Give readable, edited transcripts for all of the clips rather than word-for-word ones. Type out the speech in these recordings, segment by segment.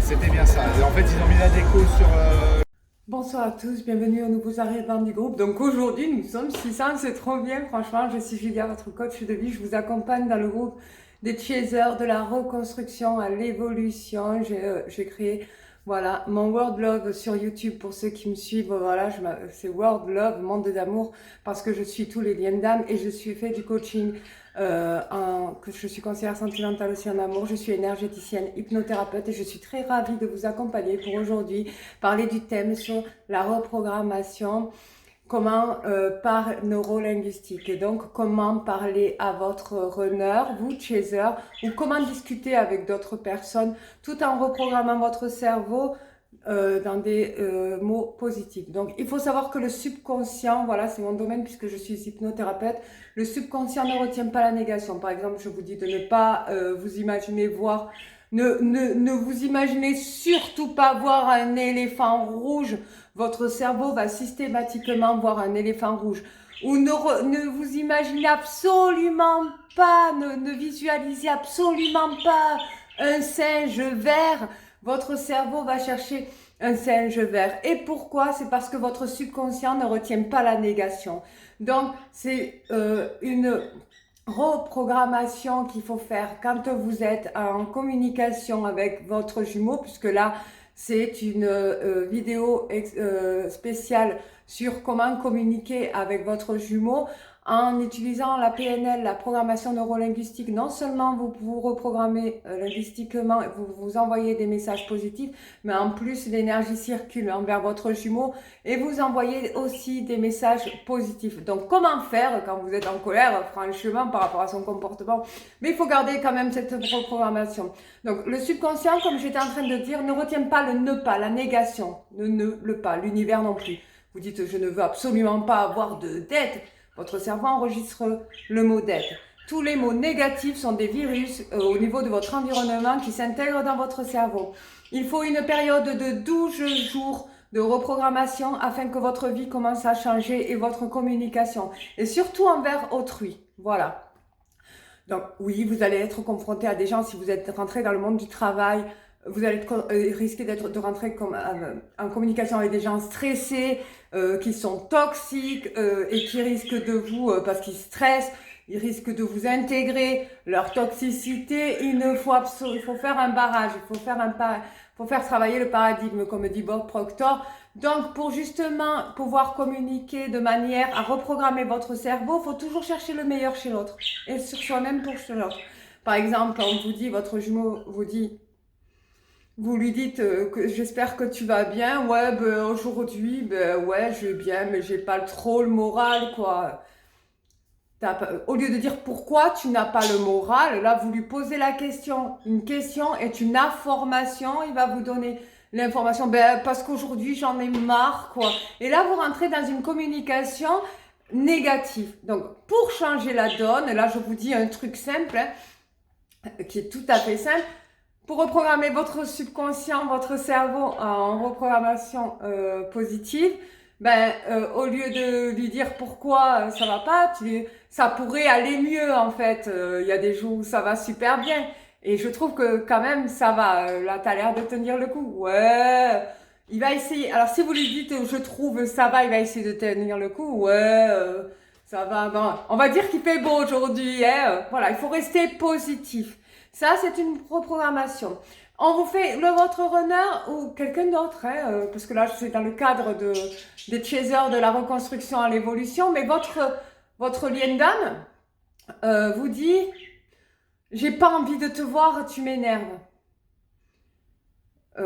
C'était bien ça. Et en fait, ils ont mis la déco sur... Bonsoir à tous, bienvenue aux nouveaux arrivants du groupe. Donc aujourd'hui, nous sommes 600, c'est trop bien, franchement. Je suis Julia, votre coach de vie. Je vous accompagne dans le groupe des chasers de la reconstruction à l'évolution. J'ai créé voilà, mon World Love sur YouTube pour ceux qui me suivent. Voilà, c'est World Love, monde d'amour, parce que je suis tous les liens d'âme et je suis fait du coaching. Que je suis conseillère sentimentale aussi en amour, je suis énergéticienne, hypnothérapeute et je suis très ravie de vous accompagner pour aujourd'hui parler du thème sur la reprogrammation, comment par neurolinguistique. Et donc comment parler à votre runner, vous chaser, ou comment discuter avec d'autres personnes tout en reprogrammant votre cerveau dans des mots positifs. Donc, il faut savoir que le subconscient, voilà, c'est mon domaine puisque je suis hypnothérapeute, le subconscient ne retient pas la négation. Par exemple, je vous dis de ne pas vous imaginer voir, ne vous imaginez surtout pas voir un éléphant rouge. Votre cerveau va systématiquement voir un éléphant rouge. Ou ne vous imaginez absolument pas, ne visualisez absolument pas un singe vert. Votre cerveau va chercher un singe vert. Et pourquoi? C'est parce que votre subconscient ne retient pas la négation. Donc, c'est une reprogrammation qu'il faut faire quand vous êtes en communication avec votre jumeau, puisque là, c'est une vidéo spéciale sur comment communiquer avec votre jumeau. En utilisant la PNL, la programmation neurolinguistique, non seulement vous vous reprogrammez linguistiquement, vous envoyez des messages positifs, mais en plus l'énergie circule envers votre jumeau et vous envoyez aussi des messages positifs. Donc comment faire quand vous êtes en colère, franchement, par rapport à son comportement? Mais il faut garder quand même cette reprogrammation. Donc le subconscient, comme j'étais en train de dire, ne retient pas le ne pas, la négation, le pas, l'univers non plus. Vous dites je ne veux absolument pas avoir de dette. Votre cerveau enregistre le mot dette. Tous les mots négatifs sont des virus au niveau de votre environnement qui s'intègrent dans votre cerveau. Il faut une période de 12 jours de reprogrammation afin que votre vie commence à changer et votre communication. Et surtout envers autrui. Voilà. Donc oui, vous allez être confronté à des gens si vous êtes rentré dans le monde du travail. Vous allez risquer de rentrer en communication avec des gens stressés, qui sont toxiques et qui risquent de vous, parce qu'ils stressent, ils risquent de vous intégrer leur toxicité. Il faut faire un barrage, faut faire travailler le paradigme, comme dit Bob Proctor. Donc, pour justement pouvoir communiquer de manière à reprogrammer votre cerveau, il faut toujours chercher le meilleur chez l'autre et sur soi-même pour chez l'autre. Par exemple, quand on vous dit, votre jumeau vous dit, vous lui dites que j'espère que tu vas bien. Ouais, ben aujourd'hui, ben ouais, je vais bien, mais j'ai pas trop le moral, quoi. Au lieu de dire pourquoi tu n'as pas le moral, là, vous lui posez la question. Une question est une information. Il va vous donner l'information. Ben, parce qu'aujourd'hui, j'en ai marre, quoi. Et là, vous rentrez dans une communication négative. Donc, pour changer la donne, là, je vous dis un truc simple, hein, qui est tout à fait simple. Pour reprogrammer votre subconscient, votre cerveau en reprogrammation positive, au lieu de lui dire pourquoi ça va pas, ça pourrait aller mieux en fait. Il y a des jours où ça va super bien. Et je trouve que quand même ça va. Là, t'as l'air de tenir le coup. Ouais, il va essayer. Alors si vous lui dites je trouve ça va, il va essayer de tenir le coup. Ouais, ça va. Bon, on va dire qu'il fait beau aujourd'hui. Hein. Voilà, il faut rester positif. Ça, c'est une reprogrammation. On vous fait votre runner ou quelqu'un d'autre, hein, parce que là, c'est dans le cadre des chasers de la reconstruction à l'évolution, mais votre lien d'âme vous dit « J'ai pas envie de te voir, tu m'énerves Vous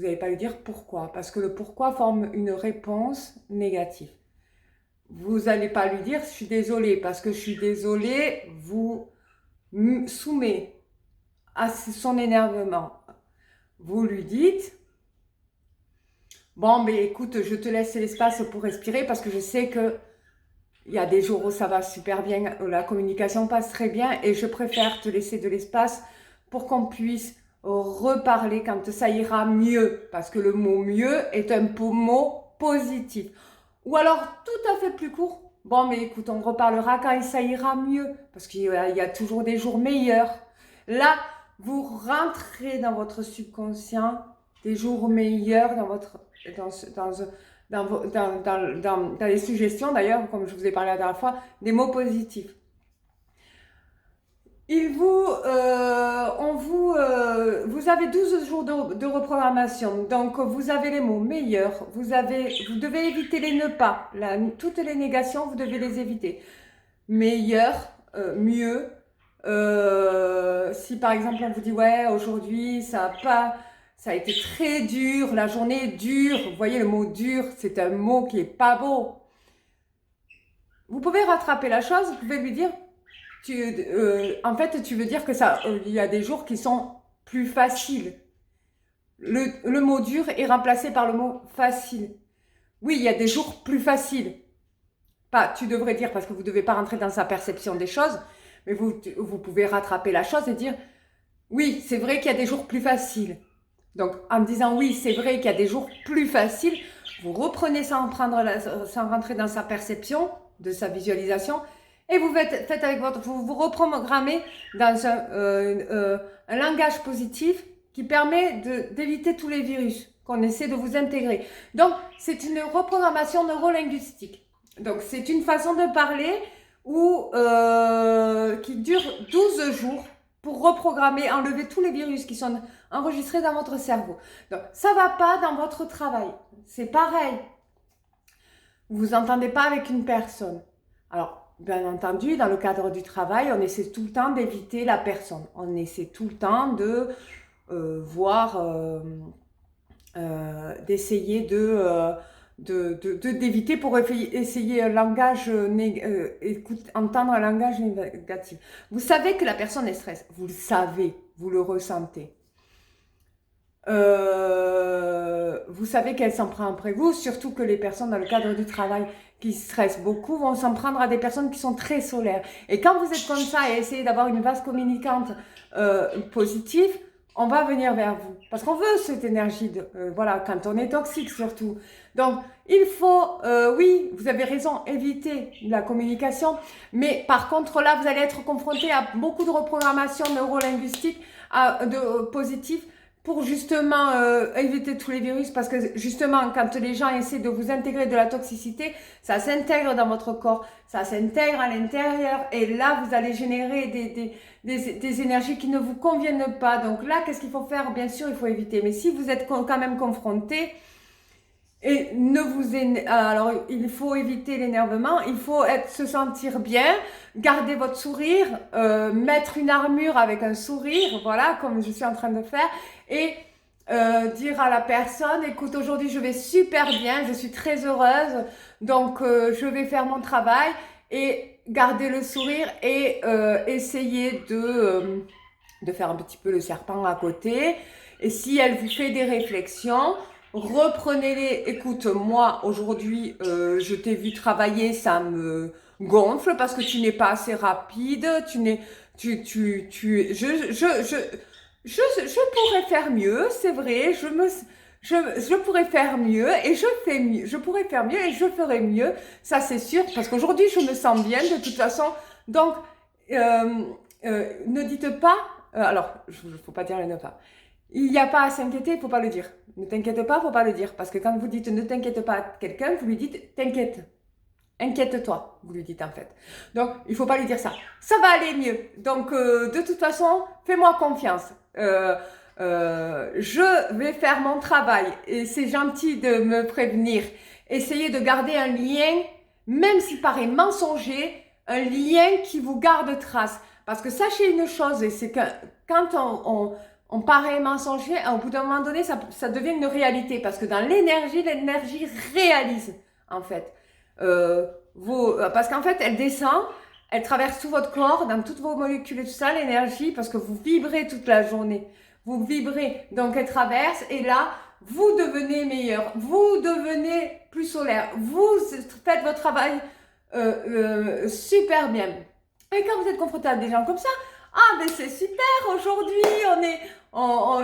n'allez pas lui dire pourquoi, parce que le pourquoi forme une réponse négative. Vous n'allez pas lui dire « Je suis désolée », parce que je suis désolée, vous soumet à son énervement. Vous lui dites bon, mais écoute, je te laisse l'espace pour respirer parce que je sais que il y a des jours où ça va super bien, où la communication passe très bien et je préfère te laisser de l'espace pour qu'on puisse reparler quand ça ira mieux, parce que le mot mieux est un mot positif. Ou alors tout à fait plus court, bon, mais écoute, on reparlera quand ça ira mieux, parce qu'il y a toujours des jours meilleurs. Là, vous rentrez dans votre subconscient des jours meilleurs dans les suggestions d'ailleurs, comme je vous ai parlé la dernière fois, des mots positifs. Vous avez 12 jours de reprogrammation, donc vous avez les mots meilleurs, vous devez éviter les ne pas, toutes les négations, vous devez les éviter. Meilleur, mieux, si par exemple on vous dit ouais aujourd'hui ça a été très dur, la journée est dure, vous voyez le mot dur, c'est un mot qui est pas beau. Vous pouvez rattraper la chose, vous pouvez lui dire en fait, tu veux dire que il y a des jours qui sont plus faciles. Le mot dur est remplacé par le mot facile. Oui, il y a des jours plus faciles. Tu devrais dire, parce que vous ne devez pas rentrer dans sa perception des choses, mais vous pouvez rattraper la chose et dire, oui, c'est vrai qu'il y a des jours plus faciles. Donc, en me disant, oui, c'est vrai qu'il y a des jours plus faciles, vous reprenez sans rentrer dans sa perception, de sa visualisation, et vous faites avec vous reprogrammez dans un langage positif qui permet d'éviter tous les virus qu'on essaie de vous intégrer. Donc, c'est une reprogrammation neurolinguistique. Donc, c'est une façon de parler qui dure 12 jours pour reprogrammer, enlever tous les virus qui sont enregistrés dans votre cerveau. Donc, ça ne va pas dans votre travail. C'est pareil. Vous vous entendez pas avec une personne. Alors, bien entendu, dans le cadre du travail, on essaie tout le temps d'éviter la personne. On essaie tout le temps de d'essayer d'éviter pour essayer un langage entendre un langage négatif. Vous savez que la personne est stressée. Vous le savez, vous le ressentez. Vous savez qu'elle s'en prend après vous, surtout que les personnes dans le cadre du travail qui stressent beaucoup vont s'en prendre à des personnes qui sont très solaires. Et quand vous êtes comme ça et essayez d'avoir une vase communicante positive, on va venir vers vous. Parce qu'on veut cette énergie, voilà, quand on est toxique surtout. Donc, il faut, oui, vous avez raison, éviter la communication. Mais par contre, là, vous allez être confronté à beaucoup de reprogrammation neurolinguistique positive pour justement éviter tous les virus, parce que justement quand les gens essaient de vous intégrer de la toxicité, ça s'intègre dans votre corps, ça s'intègre à l'intérieur et là vous allez générer des énergies qui ne vous conviennent pas. Donc là, qu'est-ce qu'il faut faire? Bien sûr, il faut éviter. Mais si vous êtes quand même confronté, alors il faut éviter l'énervement, il faut se sentir bien, garder votre sourire, mettre une armure avec un sourire, voilà, comme je suis en train de faire, et dire à la personne, écoute, aujourd'hui je vais super bien, je suis très heureuse, donc je vais faire mon travail, et garder le sourire et essayer de faire un petit peu le serpent à côté. Et si elle vous fait des réflexions, reprenez-les. Écoute, moi aujourd'hui je t'ai vu travailler, ça me gonfle parce que tu n'es pas assez rapide, je pourrais faire mieux, c'est vrai, je pourrais faire mieux et je fais mieux, je pourrais faire mieux et je ferai mieux, ça c'est sûr, parce qu'aujourd'hui je me sens bien de toute façon. Donc ne dites pas, alors il faut pas dire le ne pas. Il n'y a pas à s'inquiéter, il faut pas le dire. Ne t'inquiète pas, faut pas le dire. Parce que quand vous dites ne t'inquiète pas à quelqu'un, vous lui dites t'inquiète. Inquiète-toi, vous lui dites en fait. Donc, il faut pas lui dire ça. Ça va aller mieux. Donc, de toute façon, fais-moi confiance. Je vais faire mon travail. Et c'est gentil de me prévenir. Essayez de garder un lien, même s'il paraît mensonger, un lien qui vous garde trace. Parce que sachez une chose, et c'est que quand on paraît mensonger, au bout d'un moment donné, ça devient une réalité. Parce que dans l'énergie réalise, en fait. Parce qu'en fait, elle descend, elle traverse tout votre corps, dans toutes vos molécules et tout ça, l'énergie, parce que vous vibrez toute la journée. Vous vibrez, donc elle traverse, et là, vous devenez meilleur, vous devenez plus solaire, vous faites votre travail super bien. Et quand vous êtes confronté à des gens comme ça, ah ben c'est super, aujourd'hui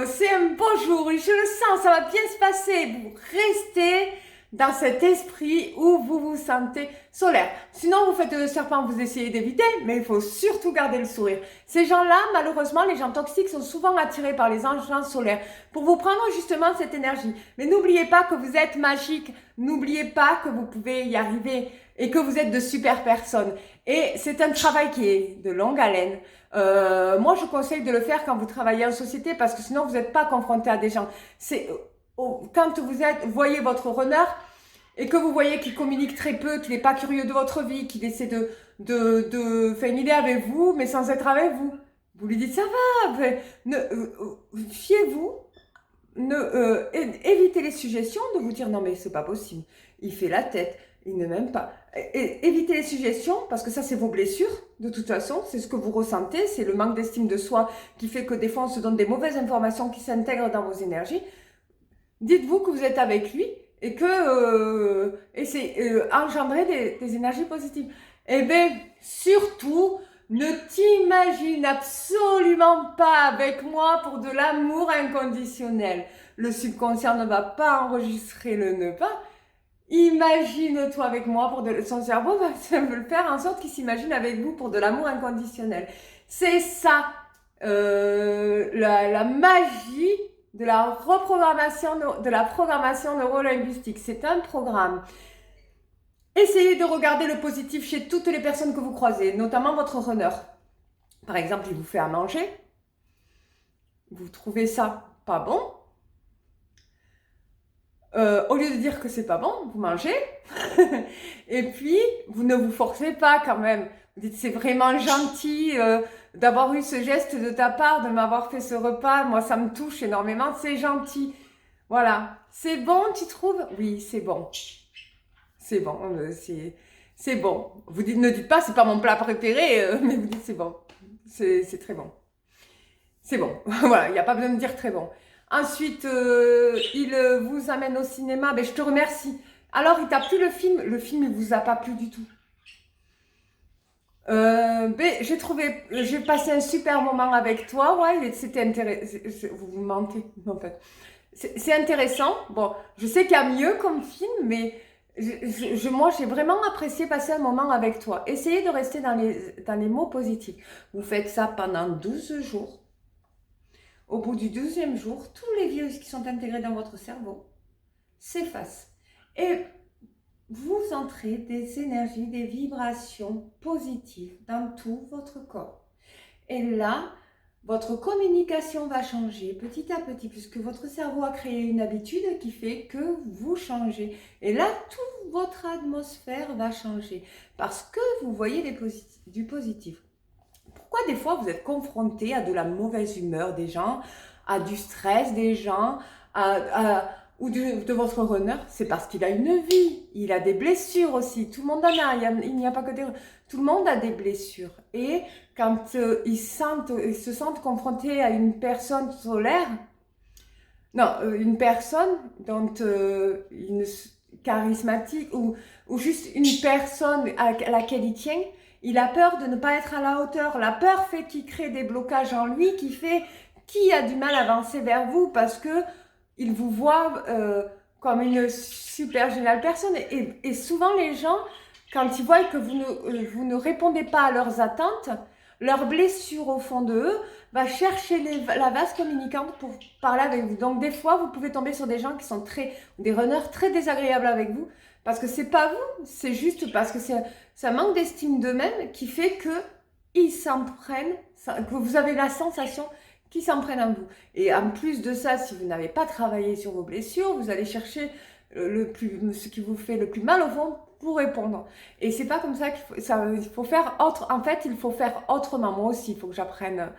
c'est un beau jour, je le sens, ça va bien se passer. Vous restez dans cet esprit où vous vous sentez solaire. Sinon, vous faites le serpent, vous essayez d'éviter, mais il faut surtout garder le sourire. Ces gens-là, malheureusement, les gens toxiques sont souvent attirés par les gens solaires pour vous prendre justement cette énergie. Mais n'oubliez pas que vous êtes magique, n'oubliez pas que vous pouvez y arriver et que vous êtes de super personnes. Et c'est un travail qui est de longue haleine. Moi, je conseille de le faire quand vous travaillez en société parce que sinon, vous n'êtes pas confronté à des gens. Quand vous voyez votre runner et que vous voyez qu'il communique très peu, qu'il n'est pas curieux de votre vie, qu'il essaie faire une idée avec vous, mais sans être avec vous. Vous lui dites, ça va, fiez-vous, évitez les suggestions de vous dire, non mais c'est pas possible, il fait la tête, il ne m'aime pas. Évitez les suggestions, parce que ça c'est vos blessures, de toute façon, c'est ce que vous ressentez, c'est le manque d'estime de soi qui fait que des fois on se donne des mauvaises informations qui s'intègrent dans vos énergies. Dites-vous que vous êtes avec lui et que c'est engendrer des énergies positives. Et bien, surtout, ne t'imagine absolument pas avec moi pour de l'amour inconditionnel. Le subconscient ne va pas enregistrer le ne pas. Imagine-toi avec moi pour son cerveau va le faire en sorte qu'il s'imagine avec vous pour de l'amour inconditionnel. C'est ça, la magie de la reprogrammation, de la programmation neurolinguistique. C'est un programme. Essayez de regarder le positif chez toutes les personnes que vous croisez, notamment votre runner. Par exemple, il vous fait à manger. Vous trouvez ça pas bon. Au lieu de dire que c'est pas bon, vous mangez. Et puis, vous ne vous forcez pas quand même. Vous dites, c'est vraiment gentil d'avoir eu ce geste de ta part, de m'avoir fait ce repas. Moi, ça me touche énormément. C'est gentil. Voilà. C'est bon, tu trouves? Oui, c'est bon. C'est bon. C'est bon. Vous ne dites pas, c'est pas mon plat préféré, mais vous dites, c'est bon. C'est très bon. C'est bon. Voilà. Il n'y a pas besoin de dire très bon. Ensuite, il vous amène au cinéma. Ben, je te remercie. Alors, il t'a plu le film? Le film, il vous a pas plu du tout. J'ai passé un super moment avec toi. Ouais, c'était intéressant. Vous mentez, en fait. C'est intéressant. Bon, je sais qu'il y a mieux comme film, mais moi, j'ai vraiment apprécié passer un moment avec toi. Essayez de rester dans les mots positifs. Vous faites ça pendant 12 jours. Au bout du 12e jour, tous les virus qui sont intégrés dans votre cerveau s'effacent. Et vous entrez des énergies, des vibrations positives dans tout votre corps. Et là, votre communication va changer petit à petit, puisque votre cerveau a créé une habitude qui fait que vous changez. Et là, toute votre atmosphère va changer, parce que vous voyez du positif. Pourquoi des fois vous êtes confronté à de la mauvaise humeur des gens, à du stress des gens, ou de votre runner? C'est parce qu'il a une vie, il a des blessures aussi, tout le monde en a, il n'y a pas que des... Tout le monde a des blessures. Et quand ils se sentent confrontés à une personne solaire, une personne dont charismatique, ou juste une personne à laquelle il tient, il a peur de ne pas être à la hauteur. La peur fait qu'il crée des blocages en lui qui a du mal à avancer vers vous parce que il vous voit comme une super géniale personne. Et souvent les gens, quand ils voient que vous ne répondez pas à leurs attentes, leur blessure au fond de eux va chercher la vase communicante pour parler avec vous. Donc des fois, vous pouvez tomber sur des gens qui sont des runners très désagréables avec vous. Parce que c'est pas vous, c'est juste parce que c'est un manque d'estime d'eux-mêmes qui fait qu'ils s'en prennent, que vous avez la sensation qu'ils s'en prennent à vous. Et en plus de ça, si vous n'avez pas travaillé sur vos blessures, vous allez chercher ce qui vous fait le plus mal au fond pour répondre. Et c'est pas comme ça il faut faire autre. En fait, il faut faire autrement. Moi aussi, il faut que j'apprenne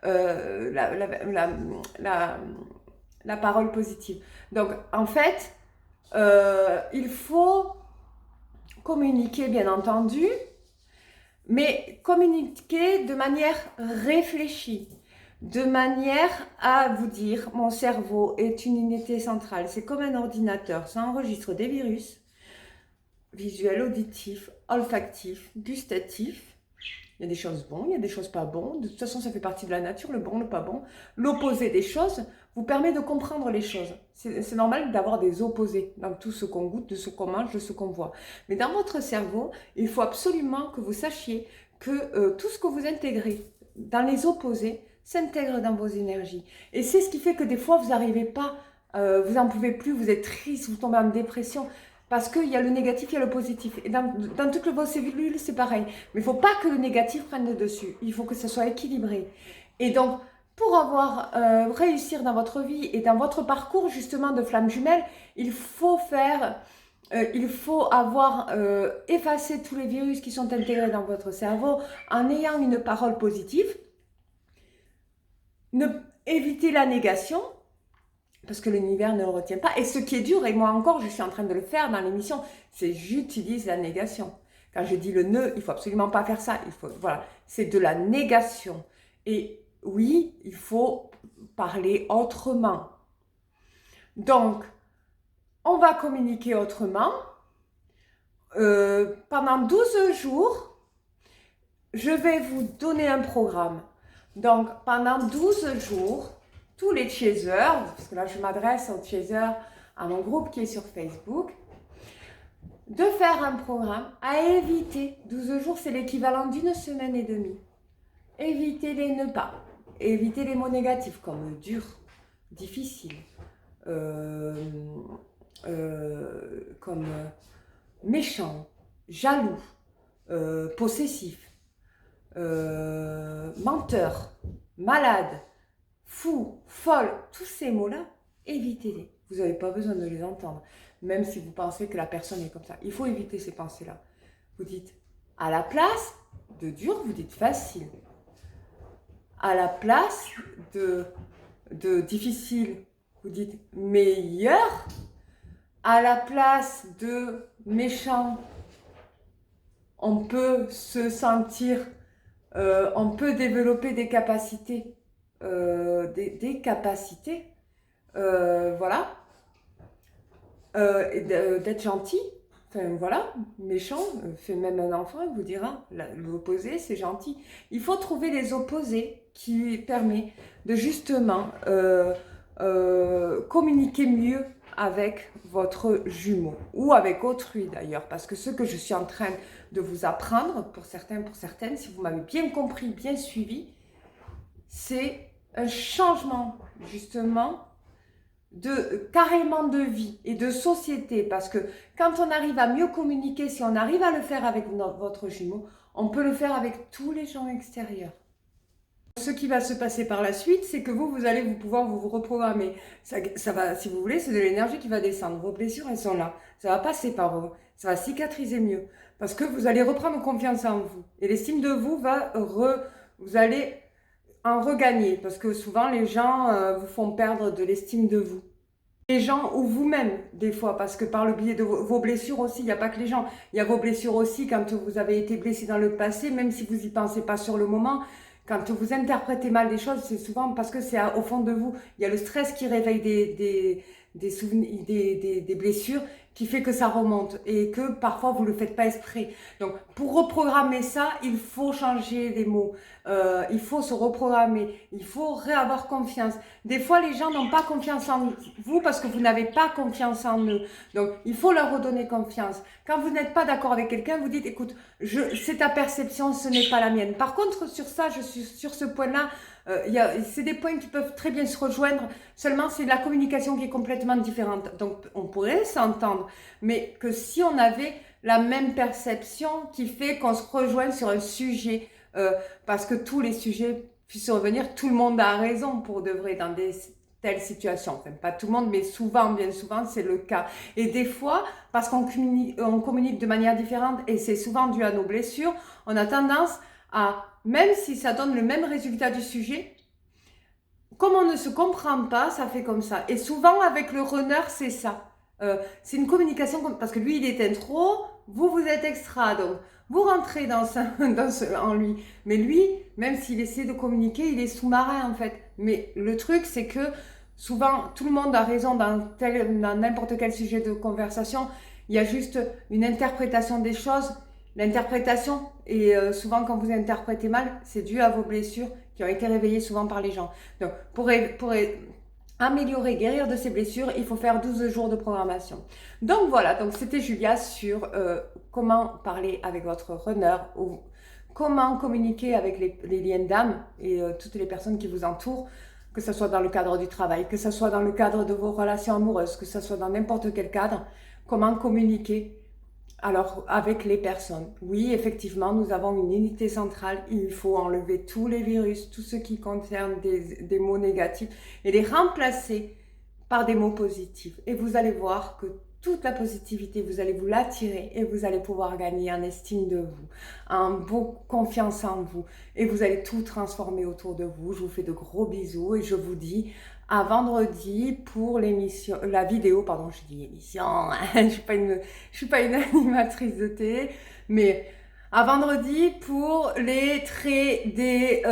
la parole positive. Donc, en fait, il faut communiquer, bien entendu, mais communiquer de manière réfléchie, de manière à vous dire, mon cerveau est une unité centrale, c'est comme un ordinateur, ça enregistre des virus, visuels, auditifs, olfactifs, gustatifs. Il y a des choses bonnes, il y a des choses pas bonnes. De toute façon, ça fait partie de la nature, le bon, le pas bon, l'opposé des choses. vous permet de comprendre les choses. C'est normal d'avoir des opposés dans tout ce qu'on goûte, de ce qu'on mange, de ce qu'on voit. Mais dans votre cerveau, il faut absolument que vous sachiez que tout ce que vous intégrez dans les opposés s'intègre dans vos énergies. Et c'est ce qui fait que des fois, vous n'arrivez pas, vous n'en pouvez plus, vous êtes triste, vous tombez en dépression. Parce qu'il y a le négatif, il y a le positif. Et dans toutes vos cellules, c'est pareil. Mais il ne faut pas que le négatif prenne le dessus. Il faut que ça soit équilibré. Et donc, pour avoir réussir dans votre vie et dans votre parcours justement de flamme jumelle, il faut avoir effacé tous les virus qui sont intégrés dans votre cerveau en ayant une parole positive. Éviter la négation, parce que l'univers ne le retient pas. Et ce qui est dur, et moi encore, je suis en train de le faire dans l'émission, c'est j'utilise la négation. Quand je dis le ne, il ne faut absolument pas faire ça. Voilà, c'est de la négation. Et oui, il faut parler autrement. Donc, on va communiquer autrement. Pendant 12 jours, je vais vous donner un programme. Donc, pendant 12 jours, tous les chasers, parce que là je m'adresse aux chasers, à mon groupe qui est sur Facebook, de faire un programme à éviter. 12 jours, c'est l'équivalent d'une semaine et demie. Évitez les ne pas. Évitez les mots négatifs comme dur, difficile, comme méchant, jaloux, possessif, menteur, malade, fou, folle, tous ces mots-là, évitez-les. Vous n'avez pas besoin de les entendre, même si vous pensez que la personne est comme ça. Il faut éviter ces pensées-là. Vous dites, à la place de dur, vous dites facile. À la place de difficile, vous dites meilleur. À la place de méchant, on peut se sentir, on peut développer des capacités. Voilà, d'être gentil, enfin voilà, méchant, fait même un enfant, il vous dira, l'opposé c'est gentil. Il faut trouver les opposés qui permettent de justement communiquer mieux avec votre jumeau, ou avec autrui d'ailleurs, parce que ce que je suis en train de vous apprendre, pour certains, pour certaines, si vous m'avez bien compris, bien suivi, c'est un changement justement carrément de vie et de société, parce que quand on arrive à mieux communiquer, si on arrive à le faire avec votre jumeau, on peut le faire avec tous les gens extérieurs. Ce qui va se passer par la suite, c'est que vous allez pouvoir vous reprogrammer. Ça va, si vous voulez, c'est de l'énergie qui va descendre. Vos blessures, elles sont là. Ça va passer par vous. Ça va cicatriser mieux. Parce que vous allez reprendre confiance en vous. Et l'estime de vous vous allez en regagner. Parce que souvent, les gens vous font perdre de l'estime de vous. Les gens ou vous-même, des fois. Parce que par le biais de vos blessures aussi, il n'y a pas que les gens. Il y a vos blessures aussi quand vous avez été blessé dans le passé, même si vous n'y pensez pas sur le moment. Quand vous interprétez mal les choses, c'est souvent parce que c'est au fond de vous. Il y a le stress qui réveille des souvenirs, des blessures, qui fait que ça remonte et que parfois vous ne le faites pas exprès. Donc pour reprogrammer ça, il faut changer les mots, il faut se reprogrammer, il faut réavoir confiance. Des fois les gens n'ont pas confiance en vous parce que vous n'avez pas confiance en eux. Donc il faut leur redonner confiance. Quand vous n'êtes pas d'accord avec quelqu'un, vous dites écoute, c'est ta perception, ce n'est pas la mienne. Par contre sur ça, je suis sur ce point-là, c'est des points qui peuvent très bien se rejoindre, seulement c'est la communication qui est complètement différente. Donc on pourrait s'entendre, mais que si on avait la même perception qui fait qu'on se rejoint sur un sujet, parce que tous les sujets puissent revenir, tout le monde a raison pour de vrai dans des telles situations. Enfin, pas tout le monde, mais souvent, bien souvent, c'est le cas. Et des fois, parce qu'on communique de manière différente, et c'est souvent dû à nos blessures, on a tendance à, même si ça donne le même résultat du sujet, comme on ne se comprend pas, ça fait comme ça. Et souvent, avec le runner, c'est ça. C'est une communication, parce que lui, il est intro, vous êtes extra. Donc, vous rentrez en lui. Mais lui, même s'il essaie de communiquer, il est sous-marin, en fait. Mais le truc, c'est que souvent, tout le monde a raison dans n'importe quel sujet de conversation. Il y a juste une interprétation des choses. L'interprétation, et souvent quand vous interprétez mal, c'est dû à vos blessures qui ont été réveillées souvent par les gens. Donc, améliorer, guérir de ses blessures, il faut faire 12 jours de programmation. Donc voilà, donc c'était Julia sur comment parler avec votre runner ou comment communiquer avec les liens d'âme et toutes les personnes qui vous entourent, que ce soit dans le cadre du travail, que ce soit dans le cadre de vos relations amoureuses, que ce soit dans n'importe quel cadre, comment communiquer alors avec les personnes. Oui, effectivement, nous avons une unité centrale, il faut enlever tous les virus, tout ce qui concerne des mots négatifs et les remplacer par des mots positifs. Et vous allez voir que toute la positivité, vous allez vous l'attirer et vous allez pouvoir gagner en estime de vous, en confiance en vous et vous allez tout transformer autour de vous. Je vous fais de gros bisous et je vous dis à vendredi pour l'émission, la vidéo, pardon, je dis émission, je suis pas une animatrice de télé, mais à vendredi pour les traits des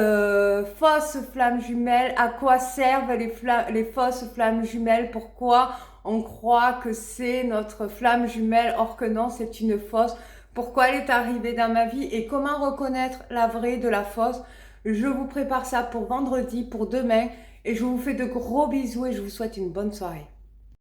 fausses flammes jumelles. À quoi servent les fausses flammes jumelles? Pourquoi on croit que c'est notre flamme jumelle, or que non, c'est une fausse? Pourquoi elle est arrivée dans ma vie et comment reconnaître la vraie de la fausse? Je vous prépare ça pour vendredi, pour demain, et je vous fais de gros bisous et je vous souhaite une bonne soirée.